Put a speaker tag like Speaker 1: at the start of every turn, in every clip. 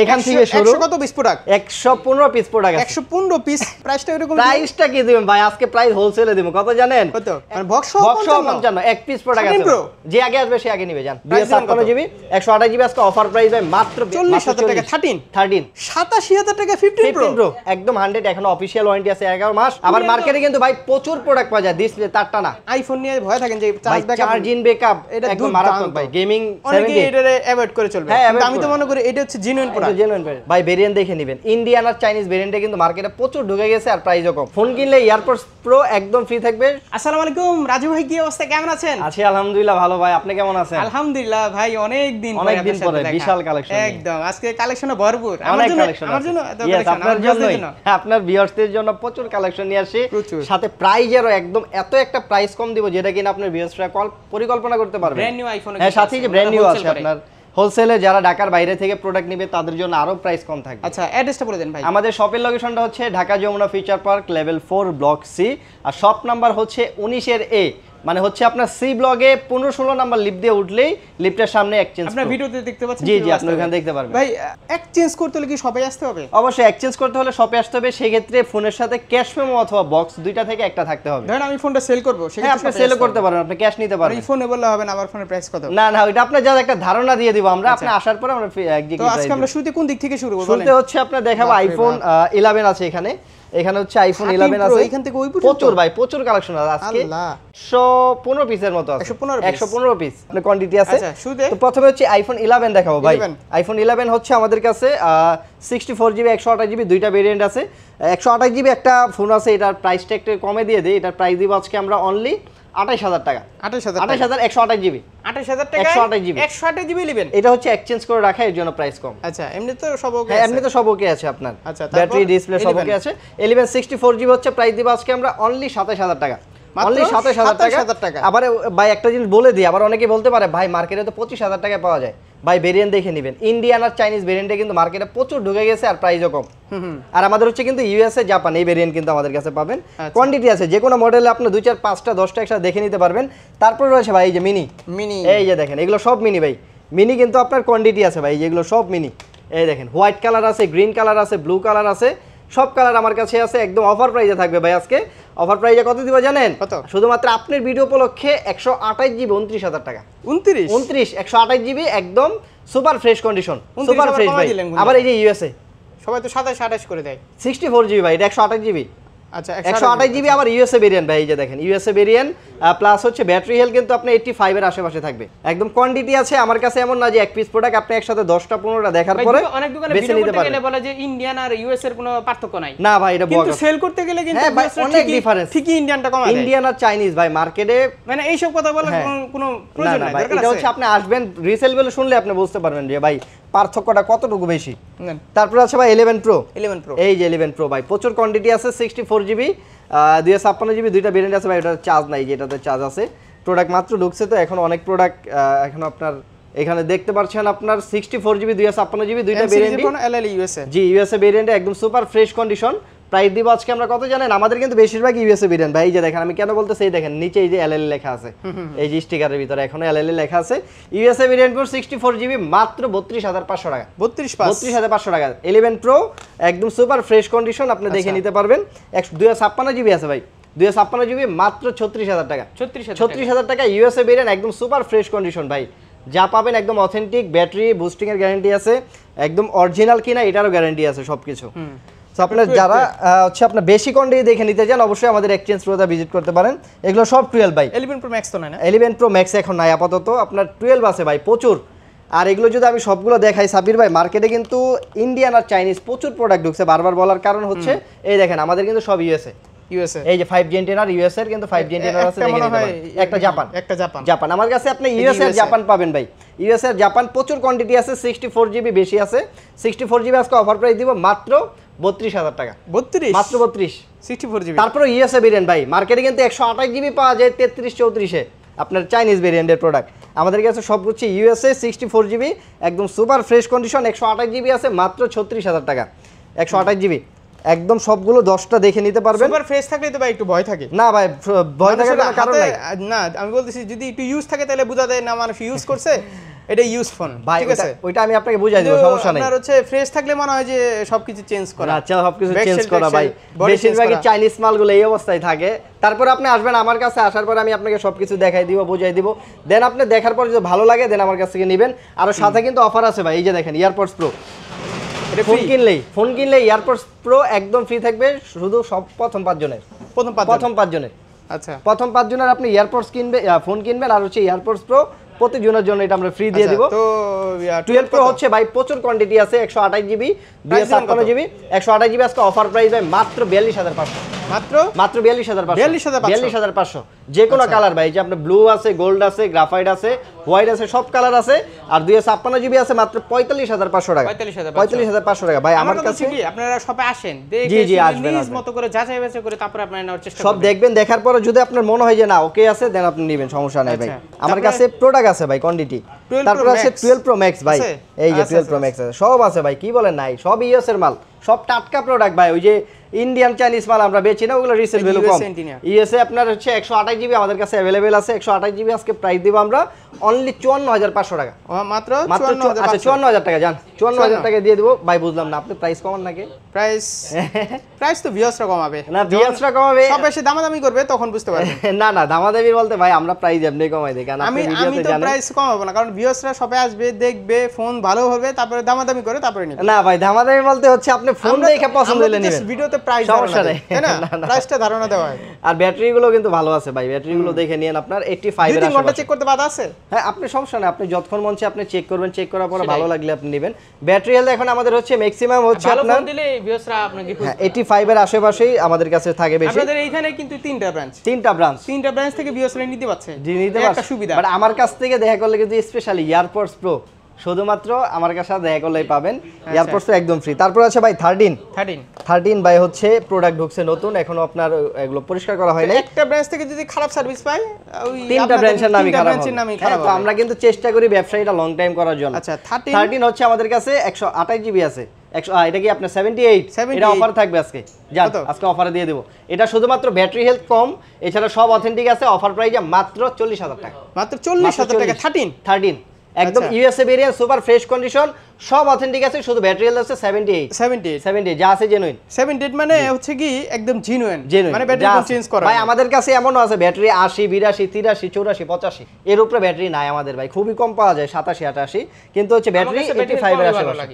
Speaker 1: এখান থেকে শুরু।
Speaker 2: 100 কত পিস প্রোডাক্ট?
Speaker 1: 115 পিস প্রোডাক্ট আছে।
Speaker 2: 115 পিস। প্রাইসটা এরকম?
Speaker 1: প্রাইসটা কি দিবেন ভাই? আজকে প্রাইস হোলসেলে দিব। কত জানেন?
Speaker 2: কত? মানে বক্স
Speaker 1: 55 এক পিস প্রোডাক্ট আছে। যে আগে আসবে সে আগে নিবে জান। 256 জিবি 128 জিবি আজকে অফার প্রাইস ভাই মাত্র
Speaker 2: 40,000 টাকা। 13 87,000 টাকা 15 প্রো
Speaker 1: একদম 100 এখনো অফিশিয়াল ওয়ারেন্টি আছে 11 মাস। আবার মার্কেটে কিন্তু ভাই প্রচুর প্রোডাক্ট পাওয়া যায়। ডিসপ্লে তারটা না।
Speaker 2: আইফোন নিয়ে ভয় থাকেন যে চার্জ ব্যাকআপ,
Speaker 1: চার্জিং ব্যাকআপ এটা একদম মারাত্মক ভাই। গেমিং 70
Speaker 2: অনেকে এটারে অ্যাভয়েড করে চলবে। কিন্তু আমি তো মনে করি এটা হচ্ছে জেনুইন প্রোডাক্ট।
Speaker 1: জেনুইন ভাই ভেরিয়েন্ট দেখে নেবেন। ইন্ডিয়ান আর চাইনিজ ভেরিয়েন্টে কিন্তু মার্কেটে প্রচুর ঢুকে গেছে আর প্রাইসও কম। ফোন কিনলে এয়ারপডস প্রো একদম ফ্রি থাকবে।
Speaker 2: আসসালামু আলাইকুম রাজু ভাই, কি অবস্থা, কেমন আছেন?
Speaker 1: আছি আলহামদুলিল্লাহ ভালো ভাই, আপনি কেমন আছেন?
Speaker 2: আলহামদুলিল্লাহ ভাই, অনেক দিন পরে
Speaker 1: বিশাল কালেকশন।
Speaker 2: একদম আজকে কালেকশনে ভরপুর।
Speaker 1: আমার জন্য এত কালেকশন, আপনার জন্য, আপনার ভিউয়ার্সদের জন্য প্রচুর কালেকশন নিয়ে আসি। সাথে প্রাইজেরও একদম এত একটা প্রাইস কম দিব যেটা কিনা আপনার ভিউয়ার্সরা পরিকল্পনা করতে পারবে।
Speaker 2: ব্র্যান্ড নিউ আইফোন,
Speaker 1: হ্যাঁ সাথে যে ব্র্যান্ড নিউ আছে আপনার। হোলসেলে যারা ঢাকার বাইরে থেকে প্রোডাক্ট নেবে তাদের জন্য আরো প্রাইস কম থাকবে।
Speaker 2: আচ্ছা অ্যাড্রেসটা বলে দেন ভাই।
Speaker 1: আমাদের শপের লোকেশনটা হচ্ছে Dhaka Jamuna Future Park level 4 block C, আর শপ নাম্বার হচ্ছে 19 এর এ, মানে হচ্ছে আপনার সি ব্লগে 15-16 নাম্বার লিফট দিয়ে উঠলেই লিফটের সামনে এক্সচেঞ্জ।
Speaker 2: আপনারা ভিডিওতে দেখতে পাচ্ছেন।
Speaker 1: জি জি, আপনি ওখানে দেখতে পারবেন।
Speaker 2: ভাই এক্সচেঞ্জ করতে হলে কি শপে আসতে হবে?
Speaker 1: অবশ্যই এক্সচেঞ্জ করতে হলে শপে আসতে হবে। সেই ক্ষেত্রে ফোনের সাথে ক্যাশ মেমো অথবা বক্স দুইটা থেকে একটা থাকতে হবে।
Speaker 2: ধরেন আমি ফোনটা সেল করব,
Speaker 1: সেক্ষেত্রে আপনি সেলও করতে পারেন, আপনি ক্যাশ নিতে পারেন।
Speaker 2: এই ফোনে বললে হবে না আবার ফোনের প্রাইস কত?
Speaker 1: না না, ওইটা আপনার যা একটা ধারণা দিয়ে দিব আমরা, আপনি আসার পরে আমরা এক্সাক্টলি।
Speaker 2: তো আজকে আমরা শুরুতে কোন দিক থেকে শুরু করব?
Speaker 1: শুরুতে হচ্ছে আপনার দেখাবো আইফোন 11 আছে এখানে। এখানে হচ্ছে আইফোন 11 আছে।
Speaker 2: এখান থেকে ওই
Speaker 1: প্রচুর ভাই, প্রচুর কালেকশন আছে আজকে। 115 পিসের মতো আছে। 115 পিস আপনার কোয়ান্টিটি আছে।
Speaker 2: আচ্ছা শুরুতে
Speaker 1: তো প্রথমে হচ্ছে আইফোন 11 দেখাবো ভাই। আইফোন 11 হচ্ছে আমাদের কাছে 64 জিবি 128 জিবি দুইটা ভেরিয়েন্ট আছে। 128 জিবি একটা ফোন আছে, এটার প্রাইসটা একটু কমে দিয়ে দেই। এটার প্রাইস দিব আজকে আমরা অনলি 28000 টাকা।
Speaker 2: 28000
Speaker 1: 128 জিবি
Speaker 2: 28000 টাকা
Speaker 1: 128 জিবি
Speaker 2: 128 জিবি নেবেন।
Speaker 1: এটা হচ্ছে এক্সচেঞ্জ করে রাখা, এর জন্য প্রাইস কম।
Speaker 2: আচ্ছা এমনি তো সব ওকে আছে?
Speaker 1: হ্যাঁ এমনি তো সব ওকে আছে আপনার।
Speaker 2: আচ্ছা
Speaker 1: ব্যাটারি ডিসপ্লে সব ওকে আছে। 11 64 জিবি হচ্ছে প্রাইস দিব আজকে আমরা অনলি 27000 টাকা। অনলি 27000 টাকা। আবার ভাই একটা জিনিস বলে দিই, আবার অনেকে বলতে পারে ভাই মার্কেটে তো 25000 টাকায় পাওয়া যায়। ভাই ভেরিয়েন্ট দেখে নেবেন। ইন্ডিয়ান আর চাইনিজ ভেরিয়েন্টে কিন্তু মার্কেটে প্রচুর ঢুকে গেছে আর প্রাইসও কম। আর আমাদের হচ্ছে কিন্তু ইউএসএ জাপান এই ভেরিয়েন্ট কিন্তু আমাদের কাছে পাবেন। কোয়ান্টিটি আছে, যে কোনো মডেলে আপনি 2 4 5টা 10টা একসাথে দেখে নিতে পারবেন। তারপর রয়েছে ভাই এই যে মিনি, এই যে দেখেন এগুলো সব মিনি ভাই। মিনি কিন্তু আপনার কোয়ান্টিটি আছে ভাই, যেগুলো সব মিনি। এই দেখেন হোয়াইট কালার আছে, গ্রিন কালার আছে, ব্লু কালার আছে, সব কালার আমার কাছে আছে। একদম অফার প্রাইসে থাকবে ভাই আজকে। অফার প্রাইসে কত দিব জানেন? কত? শুধুমাত্র আপনার ভিডিও উপলক্ষে 128 জিবি 29000 টাকা। 29 128 জিবি একদম super fresh condition, super fresh ভাই। আবার এই যে ইউএসএ
Speaker 2: সবাই তো 27 28 করে দেয়।
Speaker 1: 64 জিবি ভাই, এটা 128 জিবি। আচ্ছা 128 জিবি আবার ইউএসএ ভেরিয়েন্ট ভাই, এই যে দেখেন ইউএসএ ভেরিয়েন্ট প্লাস হচ্ছে ব্যাটারি হেলথ কিন্তু আপনি 85 এর আশেপাশে থাকবে। একদম কোয়ান্টিটি আছে আমার কাছে, এমন না যে এক পিস প্রোডাক্ট আপনি একসাথে 10টা 15টা দেখার পরে
Speaker 2: অনেক দোকানে ভিডিও করতে গেলে বলে যে ইন্ডিয়ান আর ইউএস এর কোনো পার্থক্য নাই।
Speaker 1: না ভাই এটা
Speaker 2: কিন্তু সেল করতে গেলে কিন্তু
Speaker 1: অনেক ডিফারেন্স।
Speaker 2: ঠিকই ইন্ডিয়ানটা কম আছে।
Speaker 1: ইন্ডিয়ান আর চাইনিজ ভাই মার্কেটে
Speaker 2: মানে এই সব কথা বলার কোনো প্রয়োজন নাই, দরকার আছে।
Speaker 1: এটা হচ্ছে আপনি আসবেন রিসেল ভ্যালু শুনলে আপনি বুঝতে পারবেন যে ভাই পার্থক্যটা কতটুকু বেশি। তারপর আছে ভাই 11 প্রো। এই যে 11 প্রো ভাই প্রচুর কোয়ান্টিটি আছে। 64 জিবি 256 জিবি দুইটা ভেরিয়েন্ট আছে ভাই। এটা চার্জ নাই, যেটাতে চার্জ আছে। প্রোডাক্ট মাত্র ঢুকছে তো এখন অনেক প্রোডাক্ট এখন আপনার এখানে দেখতে পাচ্ছেন। আপনার 64 জিবি 256 জিবি দুইটা ভেরিয়েন্ট জি ইউএসএ ভেরিয়েন্টে একদম সুপার ফ্রেশ কন্ডিশন। প্রাইস দিব আজকে আমরা কত জানেন? আমাদের কিন্তু বেশিরভাগ ইউএসএ ভেরিয়েন্ট ভাই। এই যে দেখেন আমি কেন বলতেছি, এই দেখেন নিচে এই যে এলএল লেখা আছে, এই যে স্টিকারের ভিতরে এখনো এলএল লেখা আছে। ইউএসএ ভেরিয়েন্ট ফর 64 জিবি মাত্র 32500 টাকা। 32500 টাকা 11 প্রো একদম সুপার ফ্রেশ কন্ডিশন, আপনি দেখে নিতে পারবেন। 256 জিবি আছে ভাই, 256 জিবি মাত্র 36000 টাকা। 36000 টাকা ইউএসএ ভেরিয়েন্ট একদম সুপার ফ্রেশ কন্ডিশন ভাই। যা পাবেন একদম অথেন্টিক, ব্যাটারি বুস্টিং এর গ্যারান্টি আছে, একদম অরিজিনাল কিনা এটারও গ্যারান্টি আছে সবকিছু। সো আপনার যারা হচ্ছে আপনার বেশি কোয়ান্টিটি দেখে নিতে চান অবশ্যই আমাদের এক্সচেঞ্জ প্রোতে ভিজিট করতে পারেন। এগুলো সব 12 ভাই।
Speaker 2: 11 প্রো ম্যাক্স তো নাই না?
Speaker 1: 11 প্রো ম্যাক্স এখন নাই আপাতত, আপনার 12 আছে ভাই প্রচুর। আর এগুলো যদি আমি সবগুলো দেখাই সাবির ভাই, মার্কেটে কিন্তু ইন্ডিয়ান আর চাইনিজ প্রচুর প্রোডাক্ট ঢুকছে। বারবার বলার কারণ হচ্ছে এই দেখেন আমাদের কিন্তু সব ইউএসএ এই যে 5G এন্টেনার ইউএস এর কিন্তু 5G এন্টেনার আছে, দেখে নিতে পারেন। একটা জাপান আমার কাছে আপনি ইউএস এর জাপান পাবেন ভাই। ইউএস এর জাপান প্রচুর কোয়ান্টিটি আছে। 64 জিবি বেশি আছে। 64 জিবি আজকে অফার প্রাইস দিব মাত্র 32000 টাকা। 32 মাত্র 32 64 জিবি। তারপরে ইউএসএ ভেরিয়েন্ট ভাই মার্কেটে কিন্তু 128 জিবি পাওয়া যায় 33 34 এ আপনার চাইনিজ ভেরিয়েন্টের প্রোডাক্ট। আমাদের কাছে সব হচ্ছে ইউএসএ 64 জিবি একদম সুপার ফ্রেশ কন্ডিশন। 128 জিবি আছে মাত্র 36000 টাকা। 128 জিবি একদম সবগুলো 10টা দেখে নিতে পারবেন।
Speaker 2: সুপার ফ্রেশ থাকলে তো ভাই একটু ভয় থাকে।
Speaker 1: না ভাই ভয় থাকার কোনো কারণ নাই।
Speaker 2: না আমি বলতেছি যদি একটু ইউজ থাকে তাহলে বোঝা যায় না মানুষ ইউজ করছে। এটা ইউজ ফোন
Speaker 1: ভাই
Speaker 2: ঠিক আছে
Speaker 1: ওইটা আমি আপনাকে বুঝাই দেব, সমস্যা নাই।
Speaker 2: আপনার হচ্ছে ফ্রেশ থাকলে মনে হয় যে সবকিছু চেঞ্জ করা,
Speaker 1: আচ্ছা সবকিছু চেঞ্জ করা ভাই, বেশিরভাগই চাইনিজ মালগুলো এই অবস্থায় থাকে। তারপর আপনি আসবেন আমার কাছে, আসার পর আমি আপনাকে সবকিছু দেখাই দিব, বুঝাই দিব, দেন আপনি দেখার পর যদি ভালো লাগে দেন আমার কাছ থেকে নেবেন। আর সাথে কিন্তু অফার আছে ভাই, এই যে দেখেন এয়ারপডস প্রো, ফোন কিনলেই এয়ারপডস প্রো একদম ফ্রি থাকবে, শুধু সব প্রথম 5 জনের, প্রথম 5 জনের।
Speaker 2: আচ্ছা
Speaker 1: প্রথম 5 জনের আপনি এয়ারপডস কিনবে, ফোন কিনবেন, আর হচ্ছে এয়ারপডস প্রো প্রতিজনের জন্য এটা আমরা ফ্রি দিয়ে দিব।
Speaker 2: তো
Speaker 1: 12 প্রো হচ্ছে ভাই প্রচুর কোয়ান্টিটি আছে, 128 জিবি 256 জিবি 128 জিবি আজকে অফার প্রাইস ভাই মাত্র 42500, মাত্র 42500 যে কোনো কালার ভাই, যে আপনার ব্লু আছে, গোল্ড আছে, গ্রাফাইট আছে, হোয়াইট আছে, সব কালার আছে। আর 256 জিবি আছে মাত্র 45500 টাকা, 45500 টাকা ভাই। আমার কাছে
Speaker 2: কি আপনারা সবাই আসেন, দেখে
Speaker 1: জি আসবেন,
Speaker 2: নিজ মতো করে যাচাই বাছাই করে তারপর আপনারা নেওয়ার চেষ্টা
Speaker 1: সব দেখবেন, দেখার পরে যদি আপনার মনে হয় যে না ওকে আছে দেন আপনি নেবেন, সমস্যা নাই ভাই। আমার কাছে প্রোডাক্ট আছে ভাই কোয়ান্টিটি। তারপর আছে 12 প্রো ম্যাক্স ভাই, এই যে 12 প্রো ম্যাক্স আছে, সব আছে ভাই, কি বলেন নাই, সব ইউএস এর মাল, সব টাটকা প্রোডাক্ট ভাই। ওই যে ইন্ডিয়ান চাইনিজ মাল আমরা বেচি না, ওগুলো রিসেল ভ্যালু কম। ইউএসএ আপনার হচ্ছে 128 জিবি আমাদের কাছে अवेलेबल আছে, 128 জিবি আজকে প্রাইস দিব আমরা অনলি 54500 টাকা,
Speaker 2: মাত্র
Speaker 1: 54000 টাকা। জান 54000 টাকা দিয়ে দেব ভাই। বুঝলাম না, আপনি প্রাইস কমান নাকি?
Speaker 2: প্রাইস তো ভিউয়ার্সরা কমাবে
Speaker 1: না, ভিউয়ার্সরা কমাবে,
Speaker 2: সব এসে দামাদামি করবে তখন বুঝতে পারবেন।
Speaker 1: না দামাদামি বলতে ভাই আমরা প্রাইস এমনি কমাই দেই, কারণ আপনি
Speaker 2: আমি তো প্রাইস কমাবো না, কারণ ভিউয়ার্সরা সবাই আসবে, দেখবে, ফোন ভালো হবে, তারপরে দামাদামি করে তারপরে নেবে।
Speaker 1: না ভাই দামাদামি বলতে হচ্ছে আপনি ফোন দেখে পছন্দ হলে নেবেন,
Speaker 2: ভিডিওতে প্রাইস
Speaker 1: সমস্যা নেই,
Speaker 2: তাই না? প্রাইসটা ধারণা দেওয়া হয়।
Speaker 1: আর ব্যাটারি গুলো কিন্তু ভালো আছে ভাই, ব্যাটারি গুলো দেখে নিন আপনার 85 এর
Speaker 2: 2-3 ঘন্টা চেক করতে বাদ আছে।
Speaker 1: হ্যাঁ আপনি সমস্যা নেই, আপনি যতক্ষণ মন চায় আপনি চেক করবেন, চেক করার পরে ভালো লাগলে আপনি নেবেন। ব্যাটারি হেলথ এখন আমাদের হচ্ছে ম্যাক্সিমাম হচ্ছে
Speaker 2: ভালো
Speaker 1: আপনার
Speaker 2: ফোন দিলে ভিউয়ার্সরা আপনাকে
Speaker 1: 85 এর আশেপাশেই আমাদের কাছে থাকে বেশি।
Speaker 2: আপনাদের এইখানে কিন্তু 3টা ব্রাঞ্চ থেকে ভিউয়ার্সরা নিতে পারছে,
Speaker 1: নিতে পারছে,
Speaker 2: একটা সুবিধা।
Speaker 1: বাট আমার কাছ থেকে দেখা করলে কিন্তু স্পেশালি এয়ারপডস প্রো শুধুমাত্র আমার কাছে দেখা করলেই পাবেন, এয়ারপডস একদম ফ্রি। তারপর আছে ভাই 13 ভাই হচ্ছে প্রোডাক্ট ঢুকছে নতুন, এখনো আপনার এগুলো পরিষ্কার করা হয় না।
Speaker 2: একটা ব্রাঞ্চ থেকে যদি খারাপ সার্ভিস পাই, ওই
Speaker 1: 3টা ব্রাঞ্চের নামই খারাপ। তো আমরা কিন্তু চেষ্টা করি ব্যবসায়ীটা লং টাইম করার জন্য।
Speaker 2: আচ্ছা
Speaker 1: 13 হচ্ছে আমাদের কাছে 128 জিবি আছে, এটা কি আপনার 78, এটা অফার থাকবে আজকে, জান আজকে অফারে দিয়ে দেব। এটা শুধুমাত্র ব্যাটারি হেলথ কম, এছাড়া সব অথেন্টিক আছে, অফার প্রাইসে মাত্র 40000 টাকা,
Speaker 2: মাত্র 40000 টাকা।
Speaker 1: 13 একদম USA variant, super fresh condition, সব অথেন্টিক আছে, শুধু ব্যাটারি হেলথ আছে 78 যা আছে জেনুইন।
Speaker 2: 78 মানে হচ্ছে কি একদম জেনুইন, মানে ব্যাটারি চেঞ্জ করা
Speaker 1: ভাই। আমাদের কাছে এমনও আছে ব্যাটারি 80 82 83 84 85 এর উপরে ব্যাটারি নাই আমাদের ভাই, খুবই কম পাওয়া যায় 87 88, কিন্তু হচ্ছে ব্যাটারি 85 এর আশেপাশে।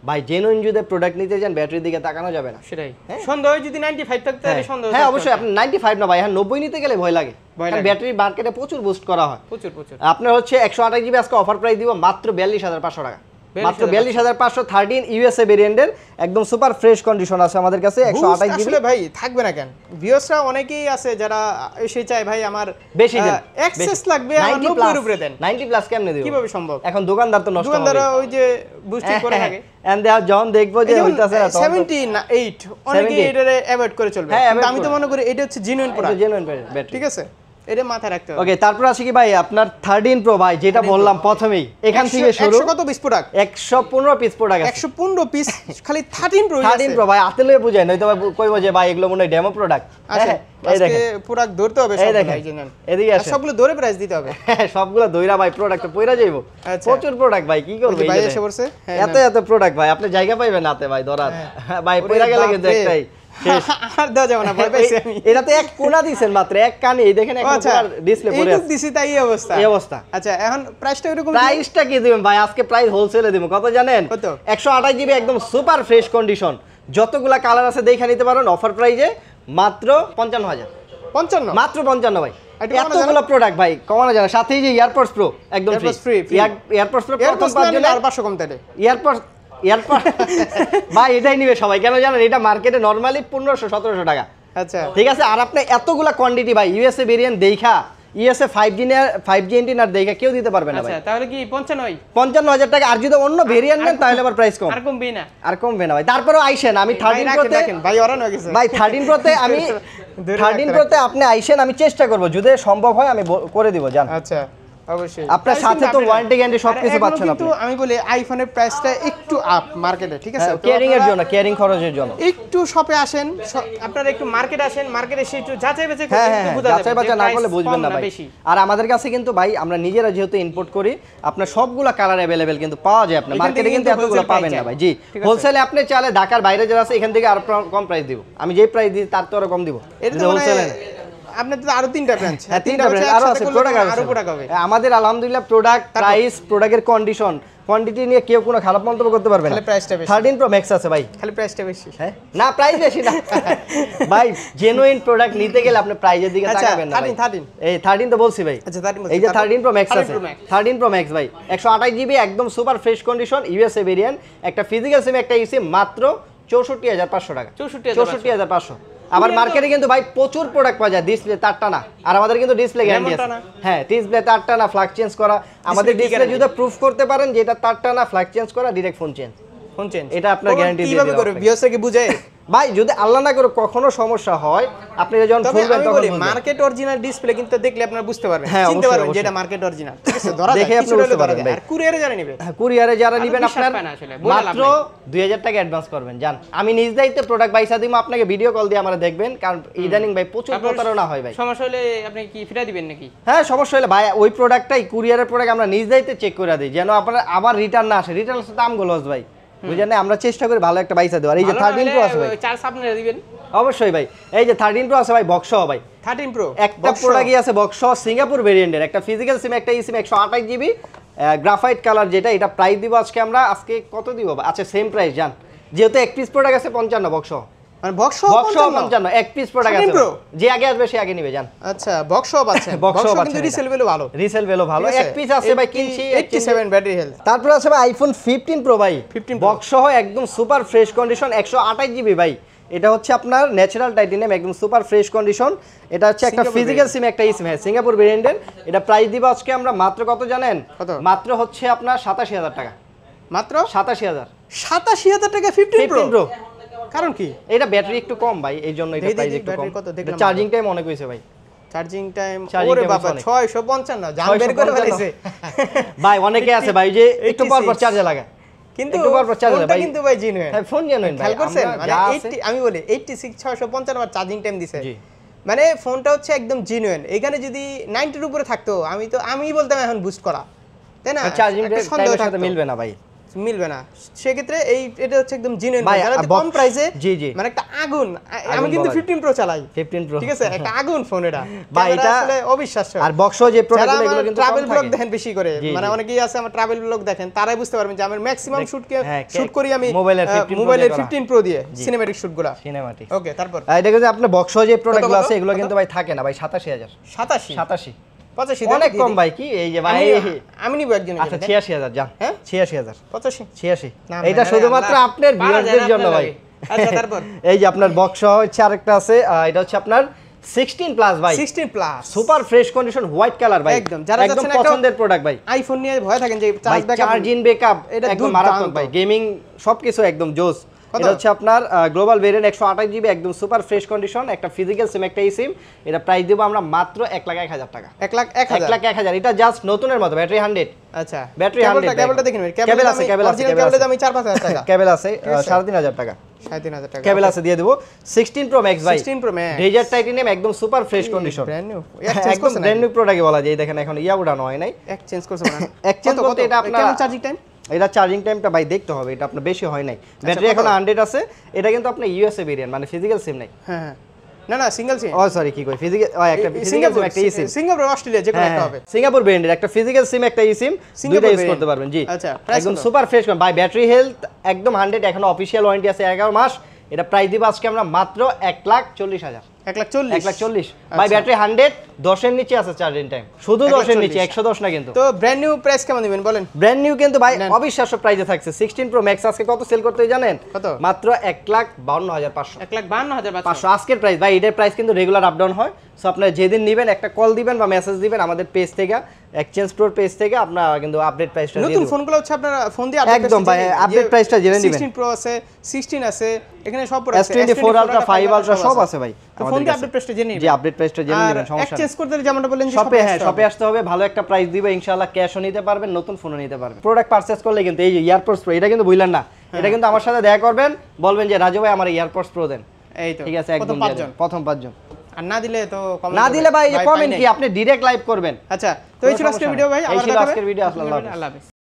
Speaker 1: ভাই জেনুইন যদি প্রোডাক্ট নিতে যান ব্যাটারির দিকে তাকানো যাবে না,
Speaker 2: সেটাই। সন্দেহ যদি 95 থাকতে তাহলে সন্দেহ।
Speaker 1: হ্যাঁ অবশ্যই, আপনি 95 না ভাই, হ্যাঁ 90 নিতে গেলে ভয় লাগে, কারণ ব্যাটারি মার্কেটে প্রচুর বুস্ট করা হয়, প্রচুর। আপনার হচ্ছে 128 জিবি আজকে অফার প্রাইস দিব মাত্র 42500 টাকা, মাত্র 42500। 13 ইউএসএ ভেরিয়েন্টের একদম সুপার ফ্রেশ কন্ডিশন আছে আমাদের কাছে 128 জিবি।
Speaker 2: আসলে ভাই থাকবে না কেন, ভিউয়ার্সরা অনেকেই আছে যারা এসে চায় ভাই আমার
Speaker 1: বেশি দেন,
Speaker 2: অ্যাক্সেস লাগবে, আমার 90 এর উপরে দেন।
Speaker 1: 90 প্লাস কেমনে দিব,
Speaker 2: কিভাবে সম্ভব?
Speaker 1: এখন দোকানদার তো নষ্ট হবে,
Speaker 2: দোকানদার ওই যে বুস্টিং করে থাকে,
Speaker 1: এন্ড দেয়া যখন দেখবো যে হইতাছে না
Speaker 2: 78 অনেকেই এটারে অ্যাভয়েড করে চলবে, কিন্তু আমি তো মনে করি এটা হচ্ছে জেনুইন প্রোডাক্ট,
Speaker 1: জেনুইন ব্যাটারি,
Speaker 2: ঠিক আছে? এটা মাথায় রাখতে হবে।
Speaker 1: ওকে, তারপর আসি কি ভাই আপনার 13 প্রো ভাই, যেটা বললাম প্রথমেই, এখান থেকে শুরু।
Speaker 2: 100 কত পিস প্রোডাক্ট?
Speaker 1: 115 পিস প্রোডাক্ট আছে,
Speaker 2: 115 পিস খালি 13 প্রো।
Speaker 1: 13 প্রো ভাই হাতে লয়ে বুঝাই নয়তো কইবো যে ভাই এগুলো মনে হয় ডেমো প্রোডাক্ট।
Speaker 2: আচ্ছা আজকে প্রোডাক্ট ধরতে হবে সব, ভাই জানেন
Speaker 1: এদিকে আসেন,
Speaker 2: সবগুলো ধরে প্রাইস দিতে হবে।
Speaker 1: সবগুলো দইরা ভাই প্রোডাক্ট পয়রা যাইবো, প্রচুর প্রোডাক্ট ভাই, কি করবে
Speaker 2: ভাই এসে পড়ছে,
Speaker 1: এত প্রোডাক্ট ভাই, আপনি জায়গা পাইবেন নাতে ভাই ধরার, ভাই পয়রা গেলে কিন্তু একটাই
Speaker 2: আর দাও যাবে না, ভয় পাইছি আমি।
Speaker 1: এটাতে এক কোণা দিবেন মাত্র, এক কানে, এই দেখেন এখন পুরো ডিসপ্লে পড়ে আছে,
Speaker 2: এই দিছি তাই এই অবস্থা। আচ্ছা এখন প্রাইসটা এরকম,
Speaker 1: প্রাইসটা কি দিবেন ভাই? আজকে প্রাইস হোলসেলে দিব, কত জানেন?
Speaker 2: কত?
Speaker 1: 128 জিবি একদম সুপার ফ্রেশ কন্ডিশন, যতগুলা কালার আছে দেখে নিতে পারেন, অফার প্রাইসে মাত্র 55000,
Speaker 2: 55
Speaker 1: মাত্র 55 ভাই। এতগুলো প্রোডাক্ট ভাই কমানো যায় না, সাথেই যে এয়ারপডস প্রো একদম ফ্রি, এয়ারপডস প্রো প্রথম 5 জনের
Speaker 2: আর 500 কম তাইলে
Speaker 1: এয়ারপডস ভাই এটাই নিবে সবাই, কেন জানেন? এটা মার্কেটে নরমালি 1500-1700 টাকা। আচ্ছা ঠিক আছে, আর আপনি এতগুলা কোয়ান্টিটি ভাই ইউএসএ ভেরিয়েন্ট দেখা, ইউএসএ 5G এন্টিনার দেখা কেউ দিতে পারবে না ভাই।
Speaker 2: আচ্ছা তাহলে কি
Speaker 1: 55000 টাকা, আর যদি অন্য ভেরিয়েন্ট নেন তাহলে আবার প্রাইস কম, আর কমবে না ভাই। তারপরেও আইসেন, আমি 13 প্রোতে
Speaker 2: ভাই অরান হয়ে গেছে
Speaker 1: ভাই, 13 প্রোতে আমি 13 প্রোতে আপনি আইসেন, আমি চেষ্টা করব যদি সম্ভব হয় আমি করে দিব, জান।
Speaker 2: আচ্ছা অবশ্যই
Speaker 1: আপনার সাথে তো ওয়ারেন্টি গ্যারান্টি সবকিছু পাচ্ছেন আপনি।
Speaker 2: কিন্তু আমি বলি আইফোনের প্রাইসটা একটু আপ মার্কেটে, ঠিক আছে?
Speaker 1: কেয়ারিং এর জন্য, কেয়ারিং খরচের জন্য
Speaker 2: একটু শপে আসেন, আপনারা একটু মার্কেটে আসেন, মার্কেটে এসে একটু যাচাই বাছাই
Speaker 1: হ্যাঁ
Speaker 2: করলে
Speaker 1: হ্যাঁ
Speaker 2: একটু বোঝা যাবে
Speaker 1: যাচাই বাছাই না করলে বুঝবেন না ভাই।
Speaker 2: বেশি।
Speaker 1: আর আমাদের কাছে কিন্তু ভাই আমরা নিজেরা যেহেতু ইম্পোর্ট করি, আপনার সবগুলা কালার अवेलेबल কিন্তু পাওয়া যায়, আপনার
Speaker 2: এখান
Speaker 1: মার্কেটে
Speaker 2: থেকে
Speaker 1: কিন্তু
Speaker 2: কিন্তু
Speaker 1: এতগুলো
Speaker 2: wholesale
Speaker 1: পাবেন
Speaker 2: price
Speaker 1: না ভাই। জি, হোলসেলে আপনি চাইলে ঢাকার বাইরে যারা আছে এখান থেকে আরো কম প্রাইস দিব, আমি যেই প্রাইস দিই তার তো আরো কম দিব।
Speaker 2: এটা তো হোলসেলে আপনার তো আরো 3টা ব্রাঞ্চ,
Speaker 1: হ্যাঁ 3টা ব্র্যান্ড আরো আছে, প্রোডাক্ট
Speaker 2: আরো প্রোডাক্ট হবে।
Speaker 1: আমাদের আলহামদুলিল্লাহ প্রোডাক্ট প্রাইস, প্রোডাক্টের কন্ডিশন, কোয়ান্টিটি নিয়ে কেউ কোনো খারাপ মন্তব্য করতে পারবে না।
Speaker 2: খালি প্রাইসটা বেশি।
Speaker 1: 13 প্রো ম্যাক্স আছে ভাই,
Speaker 2: খালি প্রাইসটা বেশি।
Speaker 1: হ্যাঁ না প্রাইস বেশি না ভাই, জেনুইন প্রোডাক্ট নিতে গেলে আপনি প্রাইজের দিকে
Speaker 2: আচ্ছা,
Speaker 1: তাকাবেন না ভাই।
Speaker 2: 13
Speaker 1: এই 13 তো বলছি ভাই।
Speaker 2: আচ্ছা 13
Speaker 1: এই যে 13 প্রো ম্যাক্স
Speaker 2: 13
Speaker 1: আছে,
Speaker 2: Pro Max
Speaker 1: 13 প্রো ম্যাক্স ভাই 128 জিবি একদম super fresh condition USA variant, একটা ফিজিক্যাল সিম একটা ইসিম, মাত্র 64500 টাকা। 64500। আবার মার্কেটে কিন্তু ভাই প্রচুর প্রোডাক্ট পাওয়া যায়, ডিসপ্লে তারটা না, আর আমাদের কিন্তু ডিসপ্লে গ্যারান্টি আছে। হ্যাঁ ডিসপ্লে তারটা না, ফ্ল্যাগ চেঞ্জ করা, আমাদের ডিসপ্লে যদি প্রুফ করতে পারেন যে এটা তারটা না, ফ্ল্যাগ চেঞ্জ করা, ডাইরেক্ট ফোন চেঞ্জ, এটা আপনার গ্যারান্টি দিয়ে
Speaker 2: কিভাবে করে বিএসএ কি বুঝায়
Speaker 1: ভাই? যদি আল্লাহ না করে কখনো সমস্যা হয়, আপনি যখন খুলবেন তখন বুঝবেন।
Speaker 2: মার্কেট অরিজিনাল ডিসপ্লে কিন্তু দেখলে আপনারা বুঝতে পারবেন,
Speaker 1: হ্যাঁ,
Speaker 2: চিনতে পারবেন
Speaker 1: অবশ্যই,
Speaker 2: যে এটা মার্কেট অরিজিনাল, ঠিক আছে? ধরা
Speaker 1: দেখে আপনি বুঝতে পারবেন ভাই।
Speaker 2: আর কুরিয়ারে যারা নেবে,
Speaker 1: হ্যাঁ কুরিয়ারে যারা নেবেন
Speaker 2: বিশ্বাস
Speaker 1: আপনার
Speaker 2: পায় না আসলে, বলে লাভ
Speaker 1: মাত্র 2000 টাকা অ্যাডভান্স করবেন, জান আমি নিজ দায়িত্বে প্রোডাক্ট বাইসা দিব, আপনাকে ভিডিও কল দিয়ে আমরা দেখবেন, কারণ ইদানিং ভাই প্রচুর প্রতারণা হয় ভাই।
Speaker 2: সমস্যা হলে আপনি কি ফিরা দিবেন নাকি?
Speaker 1: হ্যাঁ সমস্যা হলে ভাই ওই প্রোডাক্টটাই কুরিয়ারের প্রোডাক্ট আমরা নিজ দায়িত্বে চেক করে দিই, যেন আপনার আবার রিটার্ন না আসে, রিটার্ন আসলে দাম গলস ভাই, বুঝলেন না? আমরা চেষ্টা করি ভালো একটা বাইসা দেওয়ার। এই যে 13 প্রো আছে ভাই,
Speaker 2: চার্জ আপনারা দিবেন
Speaker 1: অবশ্যই ভাই। এই যে 13 প্রো আছে ভাই বক্স সহ ভাই,
Speaker 2: 13 প্রো
Speaker 1: একটা প্রোডাক্টই আছে বক্স সহ, সিঙ্গাপুর ভেরিয়েন্টের, একটা ফিজিক্যাল সিম একটা ইসিম 128 জিবি গ্রাফাইট কালার, যেটা এটা প্রাইস দিব আজকে কত দিব? আচ্ছা সেম প্রাইস জান, যেহেতু এক পিস প্রোডাক্ট আছে 55 বক্স সহ,
Speaker 2: মানে বক্স
Speaker 1: 55 এক পিস প্রোডাক্ট আছে, যে আগে আসবে সে আগে নিবে জান।
Speaker 2: আচ্ছা বক্স সহ আছে,
Speaker 1: বক্স সহ
Speaker 2: কিন্তু রিসেল ভ্যালু ভালো,
Speaker 1: রিসেল ভ্যালু ভালো, এক পিস আছে ভাই কিনছি
Speaker 2: 87 ব্যাটারি হেলথ।
Speaker 1: তারপর আছে ভাই আইফোন 15 প্রো ভাই,
Speaker 2: 15
Speaker 1: বক্স সহ একদম সুপার ফ্রেশ কন্ডিশন 128 জিবি ভাই, এটা হচ্ছে আপনার ন্যাচারাল টাইটেনিয়াম একদম সুপার ফ্রেশ কন্ডিশন, এটা হচ্ছে একটা ফিজিক্যাল সিম একটা ইসিম, হ্যাঁ সিঙ্গাপুর ভেরিয়েন্টের, এটা প্রাইস দিব আজকে আমরা মাত্র কত জানেন? মাত্র হচ্ছে আপনার 87000 টাকা,
Speaker 2: মাত্র
Speaker 1: 87000
Speaker 2: টাকা 15 প্রো। কারণ কি?
Speaker 1: এটা ব্যাটারি একটু কম ভাই, এই জন্য এটা প্রাইস একটু কম, চার্জিং টাইম অনেক হইছে ভাই,
Speaker 2: চার্জিং টাইম ওরে বাবা 655 জান বের করে ফেলেছে
Speaker 1: ভাই। অনেকে আছে ভাই যে একটু পর পর চার্জে লাগা,
Speaker 2: কিন্তু
Speaker 1: একটু পর পর চার্জ দেয় ভাই,
Speaker 2: কিন্তু ভাই জেনুইন,
Speaker 1: হ্যাঁ ফোন জেনুইন ভাই।
Speaker 2: খেয়াল করছেন মানে 80 আমি বলি 86 655 বার চার্জিং টাইম দিছে,
Speaker 1: জি
Speaker 2: মানে ফোনটা হচ্ছে একদম জেনুইন। এখানে যদি 90 এর উপরে থাকতো আমি বলতাম এখন বুস্ট করা, তাই না?
Speaker 1: চার্জিং টাইমের সাথে মিলবে না ভাই,
Speaker 2: মিলবে না, সেক্ষেত্রে এটা হচ্ছে একদম জেনুইন ভাই, যারা কম প্রাইসে,
Speaker 1: জি জি
Speaker 2: মানে একটা আগুন। আমি কিন্তু 15 প্রো চালাই,
Speaker 1: 15 প্রো
Speaker 2: ঠিক আছে, একটা আগুন ফোন এটা
Speaker 1: ভাই, এটা
Speaker 2: আসলে অবিশ্বাস্য।
Speaker 1: আর বক্স যে প্রোডাক্ট এগুলো কিন্তু
Speaker 2: ট্রাভেল ব্লগ দেখেন বেশি করে, মানে অনেকেই আছে আমার ট্রাভেল ব্লগ দেখেন, তারাই বুঝতে পারবেন যে আমার ম্যাক্সিমাম শুট করি আমি মোবাইলের 15 প্রো দিয়ে, সিনেম্যাটিক শুটগুলো,
Speaker 1: সিনেম্যাটিক।
Speaker 2: ওকে তারপর
Speaker 1: এটা কিন্তু আপনার বক্স যে প্রোডাক্টগুলো আছে এগুলো কিন্তু ভাই থাকে না ভাই, 87000
Speaker 2: 87
Speaker 1: অনেক কম ভাই, কি এই যে ভাই
Speaker 2: আমি নিব একজন।
Speaker 1: আচ্ছা 86000 জান, হ্যাঁ 86000
Speaker 2: 85
Speaker 1: এটা শুধুমাত্র আপনার ভিউয়ারদের জন্য ভাই।
Speaker 2: আচ্ছা তারপর
Speaker 1: এই যে আপনার বক্স হচ্ছে আরেকটা আছে, এটা হচ্ছে আপনার 16 প্লাস ভাই,
Speaker 2: 16 plus
Speaker 1: super fresh condition white colour ভাই,
Speaker 2: একদম যারা
Speaker 1: একদম পছন্দের প্রোডাক্ট ভাই।
Speaker 2: আইফোন নিয়ে ভয় থাকেন যে
Speaker 1: চার্জিং ব্যাকআপ একদম মারাত্মক ভাই, গেমিং সবকিছু একদম জোস। এটা হচ্ছে আপনার গ্লোবাল ভেরিয়েন্ট 128 জিবি একদম সুপার ফ্রেশ কন্ডিশন, একটা ফিজিক্যাল সিম একটা সিম, এটা প্রাইস দেব আমরা মাত্র 1,01,000 টাকা। 1,01,000 এটা জাস্ট নতুনের মতো, ব্যাটারি 100।
Speaker 2: আচ্ছা
Speaker 1: ব্যাটারি 100,
Speaker 2: কেবলটা দেখে নেবেন,
Speaker 1: কেবল আছে,
Speaker 2: কেবলের দাম 4-5,000 টাকা,
Speaker 1: কেবল আছে 3,500 টাকা,
Speaker 2: 3,500 টাকা
Speaker 1: কেবল আছে দিয়ে দেব। 16 প্রো ম্যাক্স ভাই,
Speaker 2: 16 প্রো ম্যাক্স
Speaker 1: ডেজার্ট টাইটেনিয়াম একদম super fresh condition,
Speaker 2: brand new,
Speaker 1: একদম ব্র্যান্ড নিউ প্রোডাক্ট বলা যায়। দেখেন এখন ইয়া উড়ানো হয় নাই,
Speaker 2: এক্সচেঞ্জ করছে না,
Speaker 1: এক্সচেঞ্জ করতে এটা আপনার
Speaker 2: কেমন চার্জিং টাইম?
Speaker 1: এটা চার্জিং টাইমটা ভাই দেখতে হবে, এটা আপনার বেশি হয় নাই, ব্যাটারি এখন 100 আছে। এটা কিন্তু আপনার ইউএসএ ভেরিয়েন্ট, মানে ফিজিক্যাল সিম নাই।
Speaker 2: হ্যাঁ না সিঙ্গেল সিম,
Speaker 1: ও সরি কি কই, ফিজিক্যাল একটা ফিজিক্যাল সিম একটা সিম,
Speaker 2: সিঙ্গাপুর অস্ট্রেলিয়া যে কোনো একটা হবে,
Speaker 1: সিঙ্গাপুর ব্র্যান্ডের একটা ফিজিক্যাল সিম একটা সিম, দুটো ইউজ করতে পারবেন। জি
Speaker 2: আচ্ছা
Speaker 1: একদম সুপার ফ্রেশ ভাই, ব্যাটারি হেলথ একদম 100, এখনো অফিশিয়াল ওয়ারেন্টি আছে 11 মাস। এটা প্রাইস দিব আজকে আমরা মাত্র 1,40,000, 1,40,000 ভাই। ব্যাটারি 100, 10 এর নিচে আছে চার্জিং টাইম, শুধু 10 এর নিচে, 110 না কিন্তু।
Speaker 2: তো ব্র্যান্ড নিউ প্রাইস কেমন দিবেন বলেন?
Speaker 1: ব্র্যান্ড নিউ কিন্তু ভাই অবিশ্বাস্য প্রাইসে থাকছে। 16 প্রো ম্যাক্স আজকে কত সেল করতে জানেন?
Speaker 2: কত?
Speaker 1: মাত্র 1,52,500,
Speaker 2: 1,52,500
Speaker 1: আজকের প্রাইস ভাই। এটার প্রাইস কিন্তু রেগুলার আপ ডাউন হয়, সো আপনারা যেদিন নেবেন একটা কল দিবেন বা মেসেজ দিবেন আমাদের পেজ থেকে, এক্সচেঞ্জ প্রোর পেজ থেকে আপনারা কিন্তু আপডেট প্রাইসটা দিয়ে
Speaker 2: নতুন ফোনগুলো হচ্ছে আপনারা ফোন দিয়ে
Speaker 1: একদম ভাই আপডেট প্রাইসটা জেনে নেবেন
Speaker 2: 16 প্রো আছে 16 আছে এখানে সব প্রো আছে
Speaker 1: S24 আলট্রা 5 আলট্রা সব আছে ভাই
Speaker 2: তো ফোন দিয়ে আপডেট প্রাইসটা জেনে নেবেন
Speaker 1: জি আপডেট প্রাইসটা জেনে নেবেন সমস্যা
Speaker 2: এক্সচেঞ্জ করতে হলে যেমনটা বললেন যে
Speaker 1: শপে আসতে হবে ভালো একটা প্রাইস দিবে ইনশাআল্লাহ ক্যাশও নিতে পারবেন নতুন ফোনও নিতে পারবেন প্রোডাক্ট পারচেজ করলে কিন্তু এই যে ইয়ারপডস প্রো এটা কিন্তু ভুলেন না এটা কিন্তু আমার সাথে দেখা করবেন বলবেন যে রাজু ভাই আমার ইয়ারপডস প্রো দেন
Speaker 2: এই তো
Speaker 1: ঠিক আছে একদম প্রথম 5 জন
Speaker 2: আর না দিলে তো কমেন্ট
Speaker 1: না দিলে ভাই কমেন্ট কি আপনি ডাইরেক্ট লাইভ করবেন
Speaker 2: আচ্ছা তো এই ছিল আজকের ভিডিও ভাই
Speaker 1: আবার দেখা হবে আজকের ভিডিও আল্লাহ হাফেজ